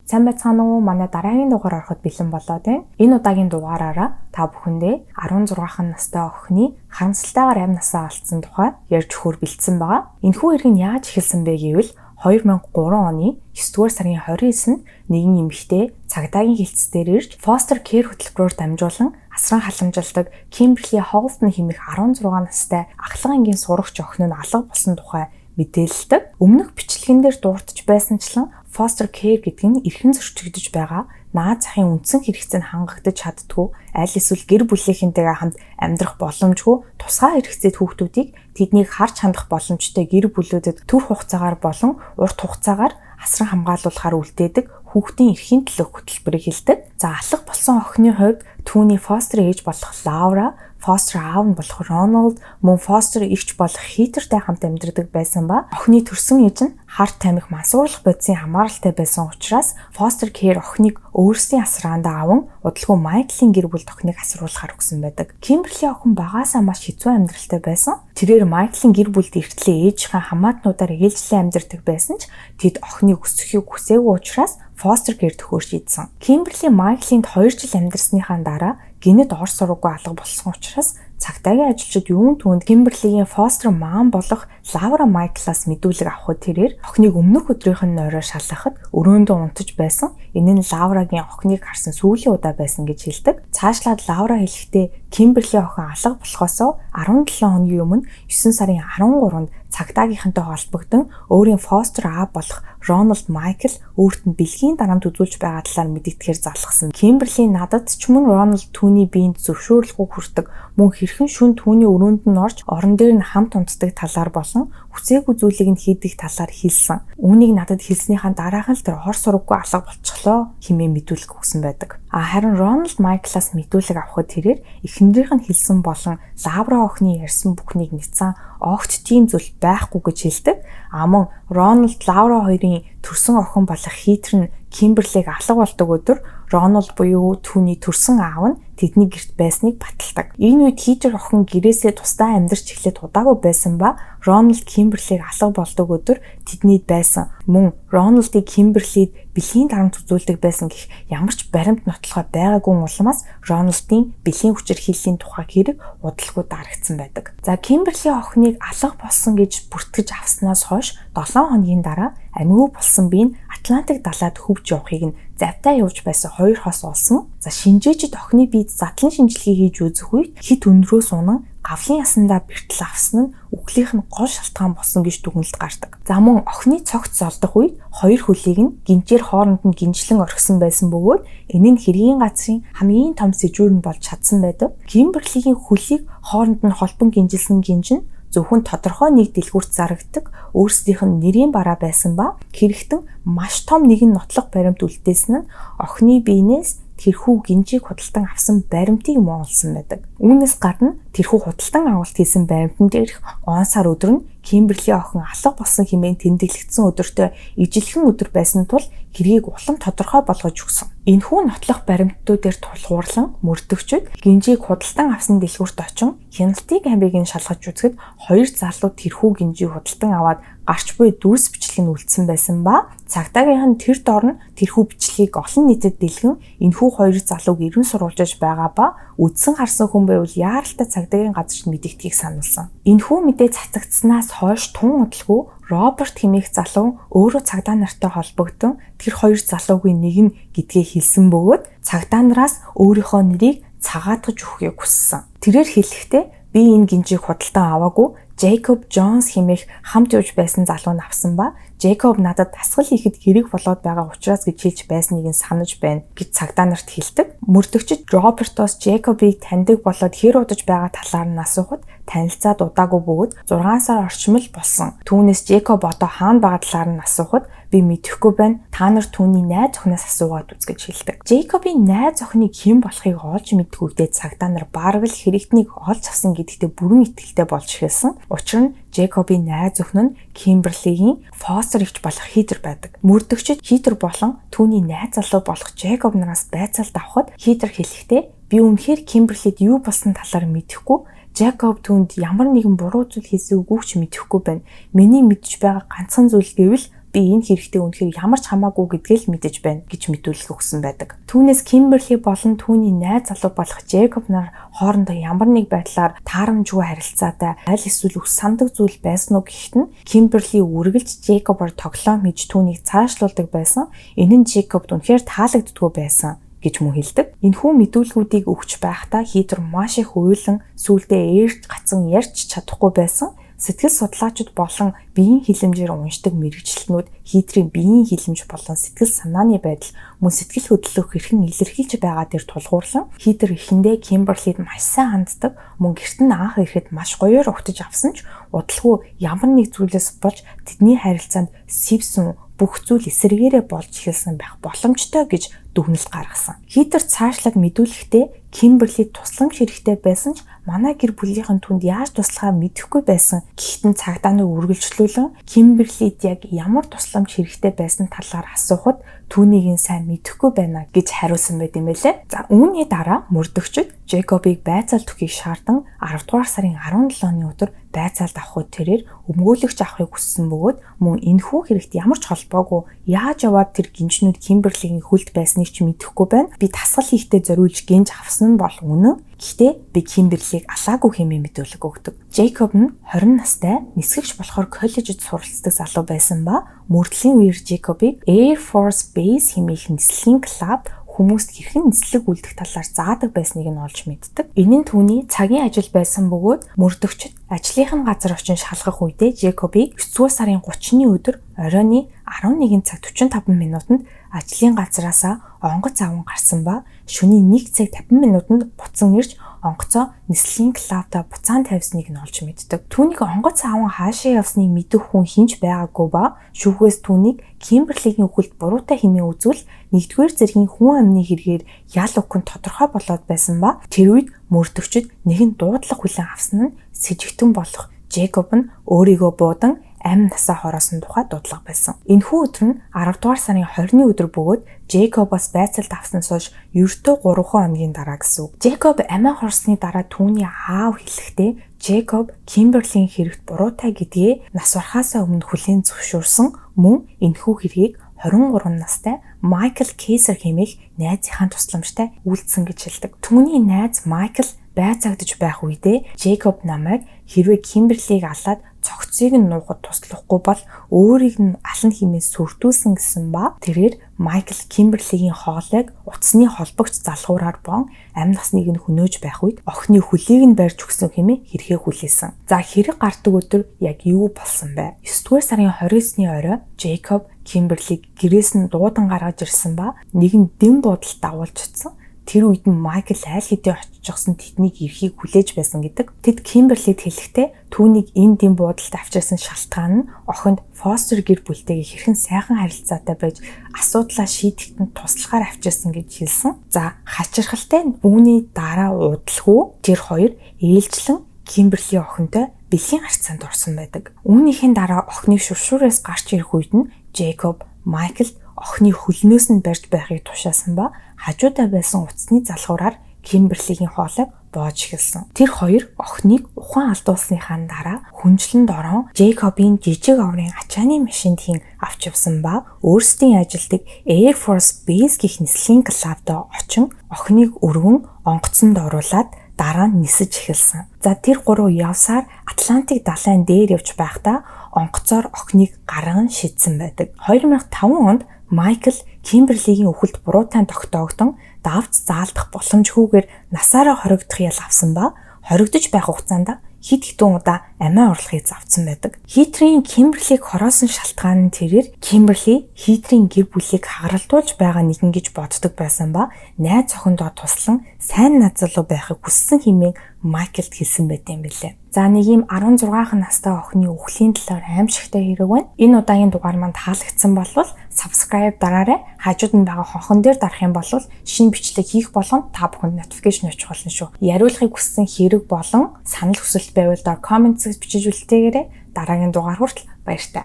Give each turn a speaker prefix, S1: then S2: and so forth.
S1: Сайн байцгаана уу? Манай дараагийн дугаар ороход бэлэн болоод байна. Энэ удаагийн дугаараараа та бүхэндээ 16хан настай охины харамсалтайгаар амь насаа алдсан тухай ярьж өгөхөөр бэлдсэн байгаа. Энэхүү хэрэг нь яаж эхэлсэн бэ гэвэл 2003 оны 9-р сарын 29-нд нэгэн эмэгтэй цагдаагийн хилцээр ирж foster care хөтөлбөрөөр дамжуулан асран халамжилдаг Kimberly Holden хэмээх 16 настай ахлах ангийн сурагч охин нь алга болсон тухай мэдээлэлдэг. Өмнөх бичлэгэн дээр дурдж байсанчлан foster care гэдэг нь эрхэн зөрчигдөж байгаа наад захын үндсэн хэрэгцээнд хангагдаж чаддгүй, аль эсвэл гэр бүлийнхэнтэйгээ хамт амьдрах боломжгүй тусгай хэрэгцээт хүүхдүүдийг тэднийг харж хандах боломжтой гэр бүлүүдэд төр хугацаагаар болон урт хугацаагаар асран хамгаалуулахаар үлдээдэг хүүхдийн эрхийн төлөөх хөтөлбөрийг хэлдэг. За алга болсон охины хувьд түүний foster ээж болох Laura, foster аав нь болох Ronald, мөн foster эгч болох Heatherтэй хамт амьдардаг байсан ба охины төрсөн ээж нь харт тамхи мансуурлах бодисын хамааралтай байсан учраас foster care охиныг өөрсдийн асраанд аван удалгүй Michael-ийн гэр бүлд охиныг асруулахаар өгсөн байдаг. Kimberly охин багаасаа маш хэцүү амьдралтай байсан. Тэрээр Michael-ийн гэр бүлд эртлээ ээжийнхээ хамаатнуудаар ээлжлэн амьдардаг байсан ч тэд охиныг өсгөхийг хүсээгүй учраас foster care төхөөр шийдсэн. Kimberly Michael-ийн 2 жил амьдарсныхаа дараа гинэд ор сургуугүй алга болсон учраас цагдаагийн ажилчид юун түүнд Kimberly-ийн foster mom болох Laura Michael-аас мэдүүлэг авахд тэрээр охиныг өмнөх өдрийнх нь орой шалгахад өрөөндөө унтаж байсан. Энэ нь Laura-гийн охиныг харсан сүүлийн удаа байсан гэж хэлдэг. Цаашлаад Laura хэлэхдээ Kimberly охин алга болохоосоо 17 хоногийн өмнө 9 сарын 13-нд цагдаагийнхантай холбогдсон өөрийн foster аав болох Ronald Michael өөрт нь бэлгийн дарамт үзүүлж байгаа талаар мэдэгдэхээр залхсан. Kimberly надад ч мөн Ronald түүний биед зөвшөөрлөхгүй хүрдэг, мөн хэрхэн шүн түүний өрөөнд нь орж орон дээр нь хамт унтдаг талаар болон хүсээгүй зүйлийг нь хийдэг талаар хэлсэн. Үүнийг надад хэлснийхаа дараахан л тэр ор сургуугүй алга болчихлоо хэмээн мэдүүлэг өгсөн байдаг. Харин Ronald Michael-аас мэдүүлэг авахд тэрээр эхнэрийнх нь хэлсэн болон Laura охины ярьсан бүхнийг мэдсэн огт тийм зүйл байхгүй гэж хэлдэг. Мөн Ronald Laura хоёрын төрсөн охин болох Heather нь Kimberly-г алга болдог өдөр Ronald буюу түүний төрсөн аав нь тэдний гэрт байсныг баталдаг. Энэ үед Heather охин гэрээсээ тусдаа амьдарч эхлээд удаагүй байсан ба Ronald Kimberly-г алга болдог өдөр тэдний байсан. Мөн Ronald-ыг Kimberly-д бэлгийн дарамт үзүүлдэг байсан гэх ямар ч баримт нотлохоо байгаагүй улмаас Ronald-ийн бэлгийн хүчирхийллийн тухай хэрэг удалгүй дарагдсан байдаг. За Kimberly охиныг алга болсон гэж бүртгэж авснаас хойш 7 хоногийн дараа амьгүй болсон би Атлантик далайд хөвж явахыг нь завтаа явж байсан 2 хос олсон. За шинжээчид охины биед задлан шинжилгээ хийж үзэх үед хит өндрөөс унан гавлын ясандаа бэртэл авсан нь үхлийнх нь гол шалтгаан болсон гэж дүгнэлт гардаг. За мөн охины цогц золдох үед 2 хөлийг нь гинжээр хооронд нь гинжлэн орхисон байсан бөгөөд энэ нь хэргийн газрын хамгийн том сэжүүр нь болж чадсан байдаг. Kimberly-гийн хөлийг хооронд нь холбон гинжилсэн гинж нь зөвхөн тодорхой нэг дэлгүүрт зарагддаг өөрсдийнх нь нэрийн бараа байсан ба хэрэгтэн маш том нэгэн нотлох баримт үлдээсэн нь охины биенээс тэрхүү гинжийг худалдан авсан баримтыг муулсан байдаг. Үүнээс гадна тэрхүү худалдан авалт хийсэн баримтан дээрх он сар өдөр нь Kimberly охин алга болсон хэмээн тэмдэглэгдсэн өдөртөө ижилхэн өдөр байсан тул хэргийг улам тодорхой болгож өгсөн. Энэхүү нотлох баримтуудаар тулгуурлан мөрдөгчд гинжийг худалдан авсан дэлгүүрт очин хяналтын камерыг нь шалгаж үзэхэд 2 залуу тэрхүү гинжийг худалдан аваад гарч буй дүрс бичлэг нь үлдсэн байсан ба цагдаагийнх нь тэр дор нь тэрхүү бичлэгийг олон нийтэд дэлгэн энэхүү 2 залууг эргэн сурвалжиж байгаа ба үдсэн харсан хүн байвал яаралтай цагдаагийн газарт мэдэгдхийг сануулсан. Энэхүү мэдээ цацагдсанаас хойш тун удалгүй Роберт хэмээх залуу өөрөө цагдаа нартай холбогдсон тэр 2 залуугийн нэг нь гэдгээ хэлсэн бөгөөд цагдаа нараас өөрийнхөө нэрийг цагаатгаж өгөхийг хүссэн. Тэрээр хэлэхдээ би энэ гинжийг худалдан аваагүй, Jacob Jones хэмээх хамт явж байсан залуу нь авсан ба Jacob надад дасгал хийхэд хэрэг болоод байгаа учраас гэж хэлж байсныг нь санаж байна гэж цагдаа нарт хэлдэг. Мөрдөгчд Робертоос Jacob-ыг таньдаг болоод хэр удаж байгаа талаар нь асуухад танилцаад удаагүй бөгөөд 6 сар орчим л болсон. Түүнээс Jacob одоо хаана байгаа талаар нь асуухад би мэдэхгүй байна. Та нар түүний найз охиноос асуугаад үз гэж хэлдэг. Jacob-ийн найз охиныг хэн болохыг олж мэдгүйдээ цагдаа нар бараг л хэрэгтнийг олж авсан гэдэгтээ бүрэн итгэлтэй болж эхэлсэн. Учир нь Jacob-ийн найз охин нь Kimberly-гийн foster эгч болох Heather байдаг. Мөрдөгчд Heather болон түүний найз залуу болох Jacob нараас байцаалт авахд Heather хэлэхдээ би үнэхээр Kimberly-д юу болсон талаар мэдэхгүй. Jacob түүнд ямар нэгэн буруу зүйл хийсэн үгүйч мэдэхгүй байна. Миний мэдж байгаа ганцхан зүйл гэвэл би энэ хэрэгтэй үнэхээр ямар ч хамаагүй гэдгээ л мэдэж байна гэж мэдүүлэг өгсөн байдаг. Түүнээс Кимберли болон түүний найз залуу болох Джейкоб нар хоорондоо ямар нэг байдлаар таарамжгүй харилцаатай аль эсвэл үс сандаг зүйл байсан уу гэхэд нь Кимберли үргэлж Джейкобоор тоглоом хийж түүнийг цаашлуулдаг байсан. Энэ нь Джейкобд үнэхээр таалагддаггүй байсан гэж мөн хэлдэг. Энэхүү мэдүүлгүүдийг өгч байхдаа Хитер маш их уйлан сүулдэ ээрч гацсан ярьж чадахгүй байсан. Сэтгэл судлаачид болон биеийн хилэмжээр уншдаг мэрэгчлэнүүд Хитрийн биеийн хилэмж болон сэтгэл санааны байдал мөн сэтгэл хөдлөх хэрхэн илэрхийлж байгаа дээр тулгуурлан Хитер эхэндээ Кимберлид маш сайн ханддаг, мөн гэрт нь анх ирэхэд маш гоёор угтаж авсан ч удалгүй ямар нэг зүйлээс болж тэдний харилцаанд сэвсэн бүх зүйл эсрэгээрээ болж эхэлсэн байх боломжтой гэж дүгнэлт гаргасан. Хитер цаашлаад мэдүүлэхдээ Кимберли тусламж хэрэгтэй байсан ч манай гэр бүлийнхэн түнд яаж туслахаа мэдэхгүй байсан. Гэхдээ цагдаа нар үргэлжлүүлэн Кимберлид яг ямар тусламж хэрэгтэй байсан талаар асуухад түүнийг сайн мэдэхгүй байна гэж хариулсан байт юм байлээ. За үүний дараа мөрдөгчд Джейкобыг байцаалт өгөхийг шаардсан 10 дугаар сарын 17-ны өдөр байцаалт авахд тэрээр өмгөөлөгч авахыг хүссэн бөгөөд мөн энэхүү хэрэгт ямар ч холбоогүй яаж яваад тэр гинжнүүд Кимберлигийн хүлд байсныг ч мэдэхгүй байна. Би тасгал хийхдээ зориулж гинж авсан нь бол үнэн. Гэхдээ би Кимберлиг алаагүй хэмээн мэдүүлэг өгдөг. Джейкоб нь 20 настай нисгэгч болохоор коллежид суралцдаг залуу байсан ба мөрдлийн үеэр Джейкобыг Air Force Base хэмээх нислэгийн клуб хүмүүст хэрхэн нислэг үлдэх талаар заадаг байсныг нь олж мэддэг. Энэ нь түүний цагийн ажил байсан бөгөөд мөрдөгчд ажлынх нь газар очин шалгах үедээ Джейкобыг 9 дугаар сарын 30-ны өдөр оройны 11 цаг 45 минутанд ажлын газараасаа онгоц аван гарсан ба шөнийн 1 цаг 50 минутанд буцан ирж онгоцоо нислэгийн клавда буцаан тавьсныг нь олж мэддэг. Түүнийг онгоц аван хаашаа явсныг мэдэх хүн хинч байгаагүй ба шүүхээс түүнийг Кимберлигийн үхэлд буруутай хэмээн үзвэл 1-р зэргийн хүн амны хэрэгээр ял өгөх нь тодорхой болоод байсан ба тэр үед мөрдөгчд нэгэн дуудлага хүлээн авсан нь с ิจ гтэн болох Джейкоб нь өөрийгөө буудан амь насаа хороосон тухай дуудлага байсан. Энэхүү өдөр нь 10 дугаар сарын 20-ны өдөр бөгөөд Джейкобоос байцаалт авснаас хойш ердөө 3 хоногийн дараа гэсэн үг. Джейкоб амиа хорсны дараа түүний аав хэлэхдээ Джейкоб Кимберлийн хэрэгт буруутай гэдгээ нас барахаасаа өмнө хүлээн зөвшөөрсөн, мөн энэхүү хэргийг 23 настай Майкл Кейсер хэмээх найзынхаа тусламжтай үйлдсэн гэж хэлдэг. Түүний найз Майкл байцаагдж байх үедээ Джейкоб намайг хэрвээ Кимберлиг алаад цогцыг нь нуухад туслахгүй бол өөрийг нь ална хэмээн сүртүүлсэн гэсэн ба тэрээр Майкл Кимберлигийн хоолойг утасны холбогч залгуураар бон амь насныг нь хөнөөж байх үед охины хөлийг нь барьж өгсөн хэмээн хэрхээ хүлээсэн. За хэрэг гардаг өдөр яг юу болсон бэ? 9-р сарын 29-ны орой Джейкоб Кимберлиг гэрээс нь дуудан гаргаж ирсэн ба нэгэн дэм буудалд дагуулж утсан. Тэр үед нь Майкл айл хэдийн очижсэн тэднийг эрхийг хүлээж байсан гэдэг. Тэд Кимберлид хэлэхдээ түүнийг энэ дэм буудалд авчирсан шалтгаан нь охинд Фостер гэр бүлтэйгээ хэрхэн сайхан харилцаатай байж асуудлаа шийдэхэд туслахаар авчирсан гэж хэлсэн. За хачирхалтай үүний дараа удалгүй тэр хоёр ээлжлэн Кимберлийн охинтой бэлгийн харьцаанд орсон байдаг. Үүнийхээ дараа охины шуршуурээс гарч ирэх үед нь Джейкоб Майкл охины хөлнөөс нь барьж байхыг тушаасан ба хажуудаа байсан утасны залгуураар Кимберлигийн хоолойг боож эхэлсэн. Тэр хоёр охиныг ухаан алдуулсныхаа дараа хүнчлэн дороо Джейкобын жижиг оврын ачааны машинд хийн авч явсан ба өөрсдийн ажилдаг Air Force Base гэх нислэгийн клубд очин охиныг өргөн онгоцонд оруулаад дараа нь нисэж эхэлсэн. За тэр гурав явсаар Атлантик далайн дээр явж байхдаа онгоцоор охиныг гарган шидсэн байдаг. 2005 онд Майкл Кимберлигийн үхэлд буруутай тогтоогдсон давж заалдах боломжгүйгээр насаараа хоригдох ял авсан ба хоригдож байх хугацаанд хэд хэдэн удаа амиа орлохыг завдсан байдаг. Хитрийн Кимберлиг хороосон шалтгаан нь тэрээр Кимберли Хитрийн гэр бүлийг хагаралдуулж байгаа нэгэн гэж боддог байсан ба найз охиндоо туслан сайн найз залуу байхыг хүссэн хэмээн Майклд хэлсэн байт юм билээ. За нэг юм 16 настай охины үхлийн талаар аимшигтай хэрэг байна. Энэ удаагийн дугаар манд таалагдсан болвол subscribe дараарай. Хажууд нь байгаа хонхон дээр дарах юм бол шинэ бичлэг хийх болгонд та бүхэнд notification очих болно шүү. Яриулахыг хүссэн хэрэг болон санал хүсэлт байвал comment-с бичиж үлдээгээрэй. Дараагийн дугаар хүртэл баяртай.